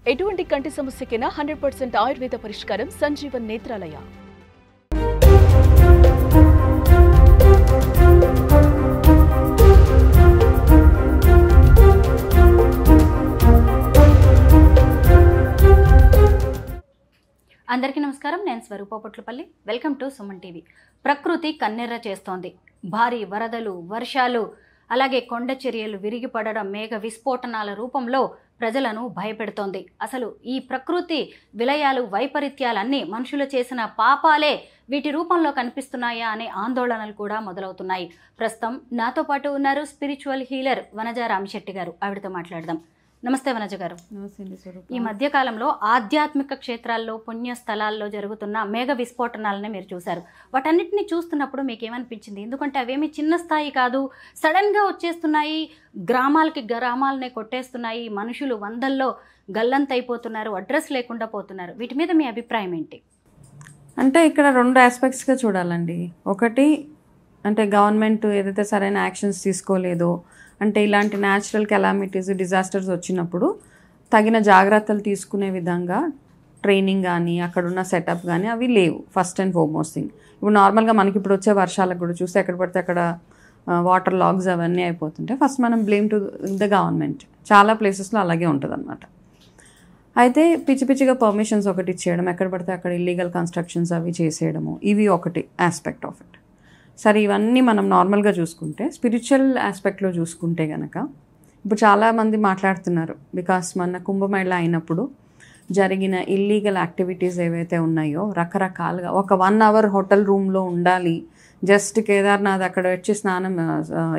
ఎటువంటి కంటి సమస్యకైనా 100% ఆయుర్వేద పరిష్కారం సంజీవన్ నేత్రాలయ. అందరికీ నమస్కారం. నేను Swaroopa Potlapalli. Welcome to Suman TV. ప్రకృతి కన్నెర్ర చేస్తోంది. భారీ వరదలు, వర్షాలు, అలాగే కొండ చర్యలు విరిగిపడడం, మేఘ విస్ఫోటనాల రూపంలో ప్రజలను భయపెడుతోంది. అసలు ఈ ప్రకృతి విలయాలు, వైపరీత్యాలన్నీ మనుషులు చేసిన పాపాలే వీటి రూపంలో కనిపిస్తున్నాయా అనే ఆందోళనలు కూడా మొదలవుతున్నాయి. ప్రస్తుతం నాతో పాటు ఉన్నారు స్పిరిచువల్ హీలర్ వనజ రామిశెట్టి గారు. ఆవిడతో మాట్లాడదాం. నమస్తే వనజ గారు. ఈ మధ్య కాలంలో ఆధ్యాత్మిక క్షేత్రాల్లో, పుణ్య స్థలాల్లో జరుగుతున్న మేఘ విస్ఫోటనాలని మీరు చూశారు. వాటన్నిటిని చూస్తున్నప్పుడు మీకు ఏమనిపించింది? ఎందుకంటే అవేమి చిన్న స్థాయి కాదు, సడన్గా వచ్చేస్తున్నాయి, గ్రామాలని కొట్టేస్తున్నాయి, మనుషులు వందల్లో గల్లంతైపోతున్నారు, అడ్రస్ లేకుండా పోతున్నారు. వీటి మీద మీ అభిప్రాయం ఏంటి? అంటే ఇక్కడ రెండు ఆస్పెక్ట్స్గా చూడాలండి. ఒకటి అంటే గవర్నమెంట్ ఏదైతే సరైన యాక్షన్స్ తీసుకోలేదో, అంటే ఇలాంటి న్యాచురల్ కెలామిటీస్, డిజాస్టర్స్ వచ్చినప్పుడు తగిన జాగ్రత్తలు తీసుకునే విధంగా ట్రైనింగ్ కానీ అక్కడున్న సెటప్ కానీ అవి లేవు. First and foremost thing. ఇప్పుడు నార్మల్గా మనకి ఇప్పుడు వచ్చే వర్షాలకు కూడా చూస్తే ఎక్కడ పడితే అక్కడ వాటర్ లాగ్స్ అవన్నీ అయిపోతుంటే ఫస్ట్ మనం బ్లేమ్ టు ద గవర్నమెంట్. చాలా ప్లేసెస్లో అలాగే ఉంటుంది అనమాట. అయితే పిచ్చి పిచ్చిగా పర్మిషన్స్ ఒకటి ఇచ్చేయడం, ఎక్కడ పడితే అక్కడ ఇల్లీగల్ కన్స్ట్రక్షన్స్ అవి చేసేయడము, ఇవి ఒకటి ఆస్పెక్ట్ ఆఫ్ ఇట్. సరే, ఇవన్నీ మనం నార్మల్గా చూసుకుంటే స్పిరిచువల్ ఆస్పెక్ట్లో చూసుకుంటే కనుక ఇప్పుడు చాలామంది మాట్లాడుతున్నారు. బికాస్ మన కుంభమేళ అయినప్పుడు జరిగిన ఇల్లీగల్ యాక్టివిటీస్ ఏవైతే ఉన్నాయో రకరకాలుగా, ఒక 1 hour హోటల్ రూమ్లో ఉండాలి, జస్ట్ కేదార్నాథ్ అక్కడ వచ్చి స్నానం,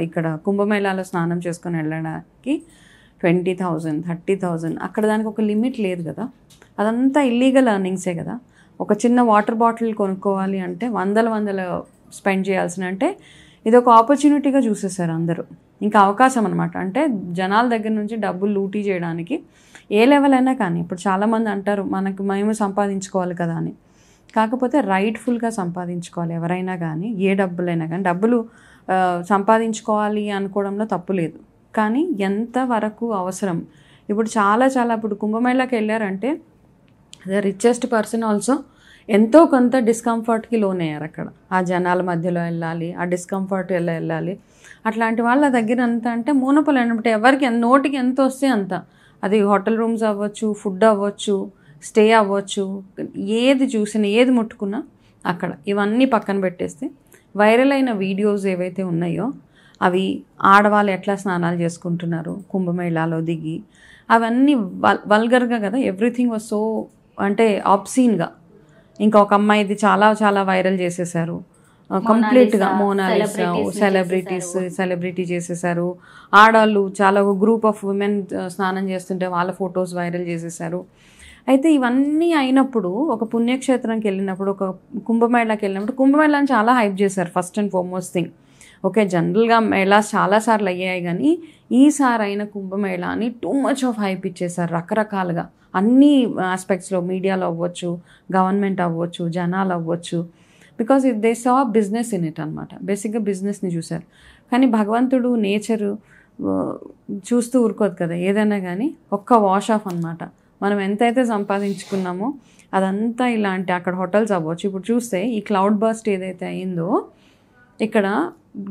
ఇక్కడ కుంభమేళాలో స్నానం చేసుకొని వెళ్ళడానికి 20,000, 30,000, అక్కడ దానికి ఒక లిమిట్ లేదు కదా. అదంతా ఇల్లీగల్ ఎర్నింగ్సే కదా. ఒక చిన్న వాటర్ బాటిల్ కొనుక్కోవాలి అంటే వందల స్పెండ్ చేయాల్సిన, అంటే ఇది ఒక ఆపర్చునిటీగా చూసేసారు అందరూ. ఇంకా అవకాశం అనమాట. అంటే జనాల దగ్గర నుంచి డబ్బులు లూటీ చేయడానికి ఏ లెవెల్ అయినా కానీ. ఇప్పుడు చాలామంది అంటారు మేము సంపాదించుకోవాలి కదా అని. కాకపోతే రైట్ఫుల్గా సంపాదించుకోవాలి ఎవరైనా కానీ, ఏ డబ్బులైనా కానీ. డబ్బులు సంపాదించుకోవాలి అనుకోవడంలో తప్పు లేదు, కానీ ఎంతవరకు అవసరం. ఇప్పుడు చాలా ఇప్పుడు కుంభమేళాకి వెళ్ళారంటే ద రిచెస్ట్ పర్సన్ ఆల్సో ఎంతో కొంత డిస్కంఫర్ట్కి లోనయ్యారు. అక్కడ ఆ జనాల మధ్యలో వెళ్ళాలి, ఆ డిస్కంఫర్ట్ వెళ్ళాలి. అట్లాంటి వాళ్ళ దగ్గర అంత అంటే మూనపలు అంటే ఎవరికి నోటికి ఎంత వస్తే అంత. అది హోటల్ రూమ్స్ అవ్వచ్చు, ఫుడ్ అవ్వచ్చు, స్టే అవ్వచ్చు, ఏది చూసినా ఏది ముట్టుకున్నా అక్కడ. ఇవన్నీ పక్కన పెట్టేస్తే వైరల్ అయిన వీడియోస్ ఏవైతే ఉన్నాయో అవి ఆడవాళ్ళు ఎట్లా స్నానాలు చేసుకుంటున్నారు కుంభమేళాలో దిగి, అవన్నీ వల్గర్గా కదా. ఎవ్రీథింగ్ వాజ్ సో అంటే ఆబ్సీన్గా. ఇంకా ఒక అమ్మాయిది చాలా వైరల్ చేసేసారు కంప్లీట్గా. మోనాలిసా సెలబ్రిటీ చేసేసారు. ఆడవాళ్ళు చాలా గ్రూప్ ఆఫ్ ఉమెన్ స్నానం చేస్తుంటే వాళ్ళ ఫొటోస్ వైరల్ చేసేసారు. అయితే ఇవన్నీ అయినప్పుడు ఒక పుణ్యక్షేత్రంకి వెళ్ళినప్పుడు, ఒక కుంభమేళాకి వెళ్ళినప్పుడు, కుంభమేళాని చాలా హైప్ చేశారు first and foremost thing. Okay, జనరల్గా మేళాస్ చాలాసార్లు అయ్యాయి, కానీ ఈసారి అయిన కుంభమేళాని టూ మచ్ ఆఫ్ హైప్ ఇచ్చేసారు రకరకాలుగా. అన్ని ఆస్పెక్ట్స్లో, మీడియాలో అవ్వచ్చు, గవర్నమెంట్ అవ్వచ్చు, జనాలు అవ్వచ్చు. Because they saw business in it అనమాట. బేసిక్గా బిజినెస్ని చూశారు. కానీ భగవంతుడు నేచరు చూస్తూ ఊరుకోదు కదా. ఏదైనా కానీ ఒక్క వాష్ ఆఫ్ అనమాట. మనం ఎంతైతే సంపాదించుకున్నామో అదంతా ఇలాంటి అక్కడ హోటల్స్ అవ్వచ్చు. ఇప్పుడు చూస్తే ఈ క్లౌడ్ బర్స్ట్ ఏదైతే అయిందో ఇక్కడ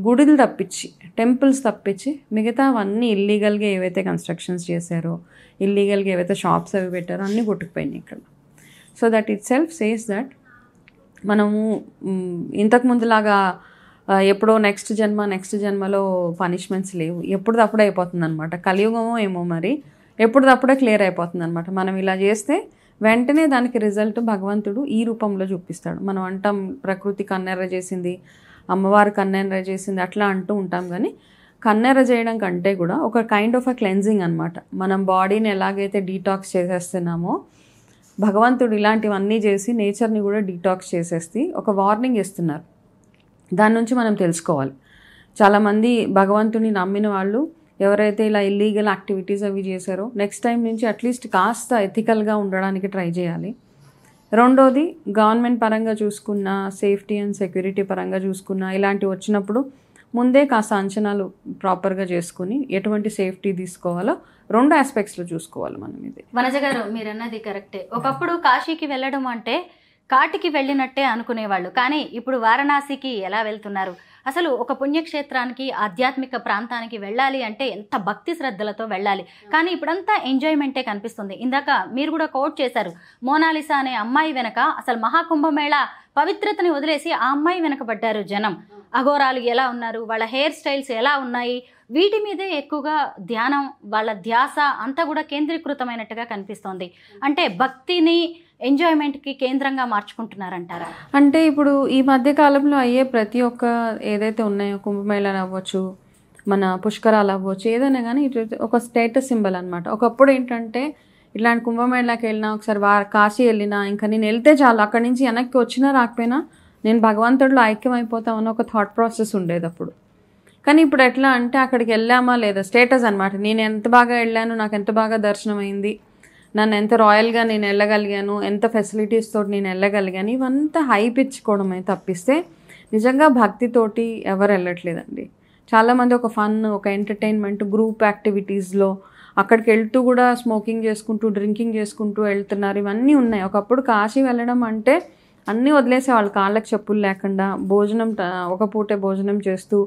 గుడులు తప్పించి, టెంపుల్స్ తప్పించి మిగతావన్నీ ఇల్లీగల్గా ఏవైతే కన్స్ట్రక్షన్స్ చేశారో, ఇల్లీగల్గా ఏవైతే షాప్స్ అవి పెట్టారో అన్నీ కొట్టుకుపోయినాయి ఇక్కడ. So that it self says that మనము ఇంతకుముందులాగా ఎప్పుడో నెక్స్ట్ జన్మలో పనిష్మెంట్స్ లేవు. ఎప్పుడుదప్పుడే అయిపోతుంది అనమాట. కలియుగమో ఏమో మరి, ఎప్పుడుదప్పుడే క్లియర్ అయిపోతుంది అనమాట. మనం ఇలా చేస్తే వెంటనే దానికి రిజల్ట్ భగవంతుడు ఈ రూపంలో చూపిస్తాడు. మనం అంటాం ప్రకృతి కన్నెర్ర చేసింది, అమ్మవారు కన్నెర్ర చేసింది అట్లా అంటూ ఉంటాం. కానీ కన్నెర్ర చేయడం కంటే కూడా ఒక కైండ్ ఆఫ్ అ క్లెన్జింగ్ అనమాట. మనం బాడీని ఎలాగైతే డీటాక్స్ చేసేస్తున్నామో భగవంతుడు ఇలాంటివన్నీ చేసి నేచర్ని కూడా డీటాక్స్ చేసేసి ఒక వార్నింగ్ ఇస్తున్నారు. దాని నుంచి మనం తెలుసుకోవాలి. చాలామంది భగవంతుని నమ్మిన వాళ్ళు ఎవరైతే ఇలా ఇల్లీగల్ యాక్టివిటీస్ అవి చేశారో నెక్స్ట్ టైం నుంచి అట్లీస్ట్ కాస్త ఎథికల్గా ఉండడానికి ట్రై చేయాలి. రెండోది, గవర్నమెంట్ పరంగా చూసుకున్న, సేఫ్టీ అండ్ సెక్యూరిటీ పరంగా చూసుకున్న ఇలాంటివి వచ్చినప్పుడు ముందే కాస్త అంచనాలు ప్రాపర్గా చేసుకుని ఎటువంటి సేఫ్టీ తీసుకోవాలో రెండు ఆస్పెక్ట్స్లో చూసుకోవాలి మనం. ఇది వనజ గారు మీరు అన్నది కరెక్టే. ఒకప్పుడు కాశీకి వెళ్ళడం అంటే కాటికి వెళ్ళినట్టే అనుకునేవాళ్ళు, కానీ ఇప్పుడు వారణాసికి ఎలా వెళ్తున్నారు? అసలు ఒక పుణ్యక్షేత్రానికి ఆధ్యాత్మిక ప్రాంతానికి వెళ్ళాలి అంటే ఎంత భక్తి శ్రద్ధలతో వెళ్ళాలి, కానీ ఇప్పుడంతా ఎంజాయ్మెంటే కనిపిస్తుంది. ఇందాక మీరు కూడా కోట్ చేశారు, మోనాలిసా అనే అమ్మాయి వెనక అసలు మహాకుంభమేళ పవిత్రతని వదిలేసి ఆ అమ్మాయి వెనక పడ్డారు జనం. అఘోరాలు ఎలా ఉన్నారు, వాళ్ళ హెయిర్ స్టైల్స్ ఎలా ఉన్నాయి, వీటి మీదే ఎక్కువగా ధ్యానం, వాళ్ళ ధ్యాస అంతా కూడా కేంద్రీకృతమైనట్టుగా కనిపిస్తోంది. అంటే భక్తిని ఎంజాయ్మెంట్కి కేంద్రంగా మార్చుకుంటున్నారంటారా? అంటే ఇప్పుడు ఈ మధ్య కాలంలో అయ్యే ప్రతి ఒక్క ఏదైతే ఉన్నాయో, కుంభమేళాలు అవ్వచ్చు, మన పుష్కరాలు అవ్వచ్చు, ఏదైనా కానీ ఒక స్టేటస్ సింబల్ అనమాట. ఒకప్పుడు ఏంటంటే ఇట్లాంటి కుంభమేళాకి వెళ్ళినా, ఒకసారి కాశీ వెళ్ళినా, ఇంకా నేను వెళ్తే చాలు, అక్కడి నుంచి వెనక్కి వచ్చినా రాకపోయినా నేను భగవంతుడిలో ఐక్యం అయిపోతామని ఒక థాట్ ప్రాసెస్ ఉండేది అప్పుడు. కానీ ఇప్పుడు ఎట్లా అంటే అక్కడికి వెళ్ళామా లేదా స్టేటస్ అనమాట. నేను ఎంత బాగా వెళ్ళాను, నాకు ఎంత బాగా దర్శనం అయింది, నన్ను ఎంత రాయల్గా నేను వెళ్ళగలిగాను, ఎంత ఫెసిలిటీస్ తోటి నేను వెళ్ళగలిగాను, ఇవంతా హైప్ ఇచ్చుకోవడమే తప్పిస్తే నిజంగా భక్తితోటి ఎవరు వెళ్ళట్లేదండి. చాలామంది ఒక ఫన్, ఒక ఎంటర్టైన్మెంట్, గ్రూప్ యాక్టివిటీస్లో అక్కడికి వెళ్తూ కూడా స్మోకింగ్ చేసుకుంటూ, డ్రింకింగ్ చేసుకుంటూ వెళ్తున్నారు. ఇవన్నీ ఉన్నాయి. ఒకప్పుడు కాశీ వెళ్ళడం అంటే అన్నీ వదిలేసేవాళ్ళు, కాళ్ళకి చెప్పులు లేకుండా, భోజనం ఒక పూటే భోజనం చేస్తూ,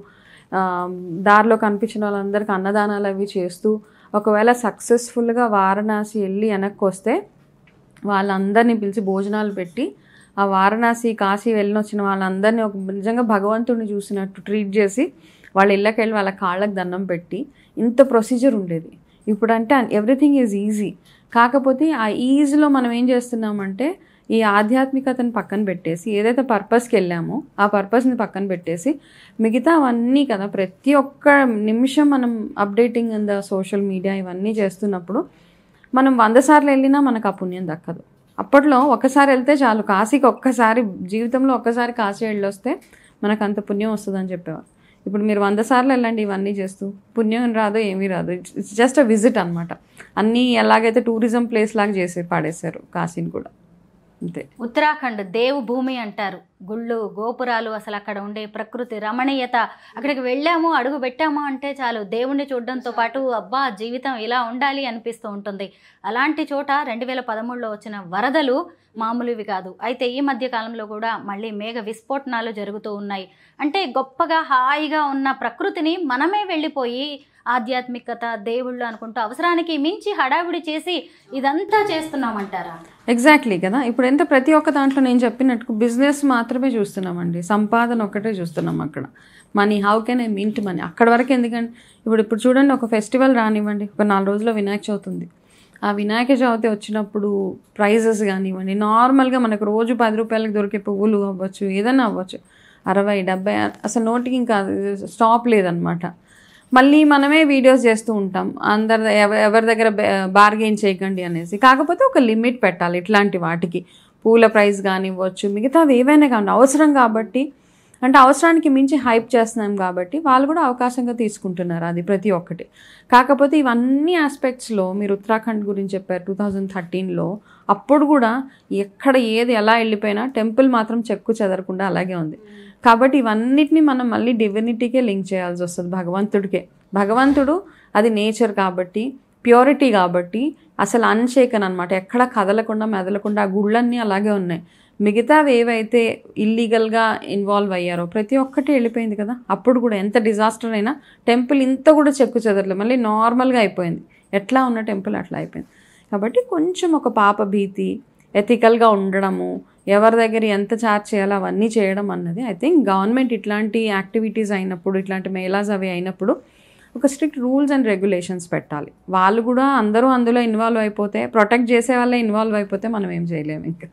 దారిలో కనిపించిన వాళ్ళందరికీ అన్నదానాలు అవి చేస్తూ, ఒకవేళ సక్సెస్ఫుల్గా వారణాసి వెళ్ళి వెనక్కి వస్తే వాళ్ళందరినీ పిలిచి భోజనాలు పెట్టి ఆ వారణాసి కాశీ వెళ్ళిన వచ్చిన వాళ్ళందరినీ ఒక నిజంగా భగవంతుడిని చూసినట్టు ట్రీట్ చేసి వాళ్ళ ఇళ్ళకి వెళ్ళి వాళ్ళ కాళ్ళకి దండం పెట్టి ఇంత ప్రొసీజర్ ఉండేది. ఇప్పుడంటే ఎవ్రీథింగ్ ఈజ్ ఈజీ. కాకపోతే ఆ ఈజీలో మనం ఏం చేస్తున్నామంటే ఈ ఆధ్యాత్మికతను పక్కన పెట్టేసి, ఏదైతే పర్పస్కి వెళ్ళామో ఆ పర్పస్ని పక్కన పెట్టేసి మిగతా అవన్నీ కదా, ప్రతి ఒక్క నిమిషం మనం updating in the social media ఇవన్నీ చేస్తున్నప్పుడు మనం 100 సార్లు వెళ్ళినా మనకు ఆ పుణ్యం దక్కదు. అప్పట్లో ఒక్కసారి వెళ్తే చాలు, కాశీకి ఒక్కసారి జీవితంలో ఒక్కసారి కాశీ వెళ్ళొస్తే మనకు అంత పుణ్యం వస్తుందని చెప్పేవారు. ఇప్పుడు మీరు 100 సార్లు వెళ్ళండి ఇవన్నీ చేస్తూ, పుణ్యం రాదు, ఏమీ రాదు. ఇట్స్ జస్ట్ అ విజిట్ అనమాట. అన్నీ ఎలాగైతే టూరిజం ప్లేస్ లాగా పాడేశారు కాశీని కూడా, అంతే. ఉత్తరాఖండ్ దేవు భూమి అంటారు. గుళ్ళు, గోపురాలు, అసలు అక్కడ ఉండే ప్రకృతి రమణీయత, అక్కడికి వెళ్ళాము, అడుగు పెట్టాము అంటే చాలు దేవుణ్ణి చూడడంతో పాటు అబ్బా జీవితం ఇలా ఉండాలి అనిపిస్తూ ఉంటుంది. అలాంటి చోట 2013లో వచ్చిన వరదలు మామూలువి కాదు. అయితే ఈ మధ్య కాలంలో కూడా మళ్ళీ మేఘ విస్ఫోటనాలు జరుగుతూ ఉన్నాయి. అంటే గొప్పగా హాయిగా ఉన్న ప్రకృతిని మనమే వెళ్ళిపోయి ఆధ్యాత్మికత, దేవుళ్ళు అనుకుంటూ అవసరానికి మించి హడావిడి చేసి ఇదంతా చేస్తున్నామంటారా? ఎగ్జాక్ట్లీ కదా. ఇప్పుడు ఎంత ప్రతి ఒక్క దాంట్లో నేను చెప్పినట్టు బిజినెస్ మాత్రమే చూస్తున్నామండి, సంపాదన ఒకటే చూస్తున్నాం. అక్కడ money, how can I mint money, అక్కడ వరకు. ఎందుకంటే ఇప్పుడు చూడండి, ఒక ఫెస్టివల్ రానివ్వండి, ఒక 4 రోజుల్లో వినాయక చవితి ఉంది. ఆ వినాయక చవితి వచ్చినప్పుడు ప్రైజెస్ కానివ్వండి, నార్మల్గా మనకు రోజు 10 రూపాయలకు దొరికే పువ్వులు అవ్వచ్చు, ఏదైనా అవ్వచ్చు, 60, 70, అసలు నోటికి ఇంకా స్టాప్ లేదనమాట. మళ్ళీ మనమే వీడియోస్ చేస్తూ ఉంటాం, ఎవరి దగ్గర బార్గెయిన్ చేయకండి అనేసి. కాకపోతే ఒక లిమిట్ పెట్టాలి ఇట్లాంటి వాటికి. పూల ప్రైస్ కానివ్వచ్చు, మిగతావి ఏవైనా కానీ అవసరం కాబట్టి, అంటే అవసరానికి మించి హైప్ చేస్తున్నాం కాబట్టి వాళ్ళు కూడా అవకాశంగా తీసుకుంటున్నారు అది ప్రతి ఒక్కటి. కాకపోతే ఇవన్నీ ఆస్పెక్ట్స్లో మీరు ఉత్తరాఖండ్ గురించి చెప్పారు 2013లో, అప్పుడు కూడా ఎక్కడ ఏది ఎలా వెళ్ళిపోయినా టెంపుల్ మాత్రం చెక్కు చెదరకుండా అలాగే ఉంది. కాబట్టి ఇవన్నిటిని మనం మళ్ళీ డివినిటీకే లింక్ చేయాల్సి వస్తుంది, భగవంతుడికే. భగవంతుడు అది నేచర్ కాబట్టి, ప్యూరిటీ కాబట్టి అసలు అన్షేకన్ అనమాట, ఎక్కడ కదలకుండా మెదలకుండా ఆ గుళ్ళన్నీ అలాగే ఉన్నాయి. మిగతావి ఏవైతే ఇల్లీగల్గా ఇన్వాల్వ్ అయ్యారో ప్రతి ఒక్కటి వెళ్ళిపోయింది కదా. అప్పుడు కూడా ఎంత డిజాస్టర్ అయినా టెంపుల్ ఇంత కూడా చెక్కు చెదరలేదు, మళ్ళీ నార్మల్గా అయిపోయింది. ఎట్లా ఉన్న టెంపుల్ అట్లా అయిపోయింది. కాబట్టి కొంచెం ఒక పాప భీతి, ఎథికల్గా ఉండడము, ఎవరి దగ్గర ఎంత ఛార్జ్ చేయాలో అవన్నీ చేయడం అన్నది ఐ థింక్ గవర్నమెంట్ ఇట్లాంటి యాక్టివిటీస్ అయినప్పుడు, ఇట్లాంటి మేళాస్ అవి అయినప్పుడు ఒక స్ట్రిక్ట్ రూల్స్ అండ్ రెగ్యులేషన్స్ పెట్టాలి. వాళ్ళు కూడా అందరూ అందులో ఇన్వాల్వ్ అయిపోతే, ప్రొటెక్ట్ చేసే వాళ్ళే ఇన్వాల్వ్ అయిపోతే మనం ఏం చేయలేము. ఇంకా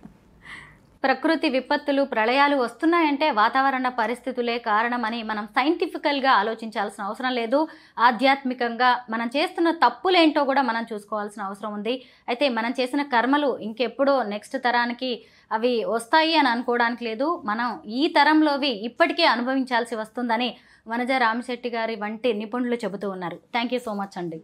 ప్రకృతి విపత్తులు, ప్రళయాలు వస్తున్నాయంటే వాతావరణ పరిస్థితులే కారణమని మనం సైంటిఫికల్గా ఆలోచించాల్సిన అవసరం లేదు. ఆధ్యాత్మికంగా మనం చేస్తున్న తప్పులేంటో కూడా మనం చూసుకోవాల్సిన అవసరం ఉంది. అయితే మనం చేసిన కర్మలు ఇంకెప్పుడో నెక్స్ట్ తరానికి అవి వస్తాయి అని అనుకోవడానికి లేదు. మనం ఈ తరంలోవి ఇప్పటికే అనుభవించాల్సి వస్తుందని వనజ రామశెట్టి గారి వంటి నిపుణులు చెబుతూ ఉన్నారు. థ్యాంక్ యూ సో మచ్ అండి.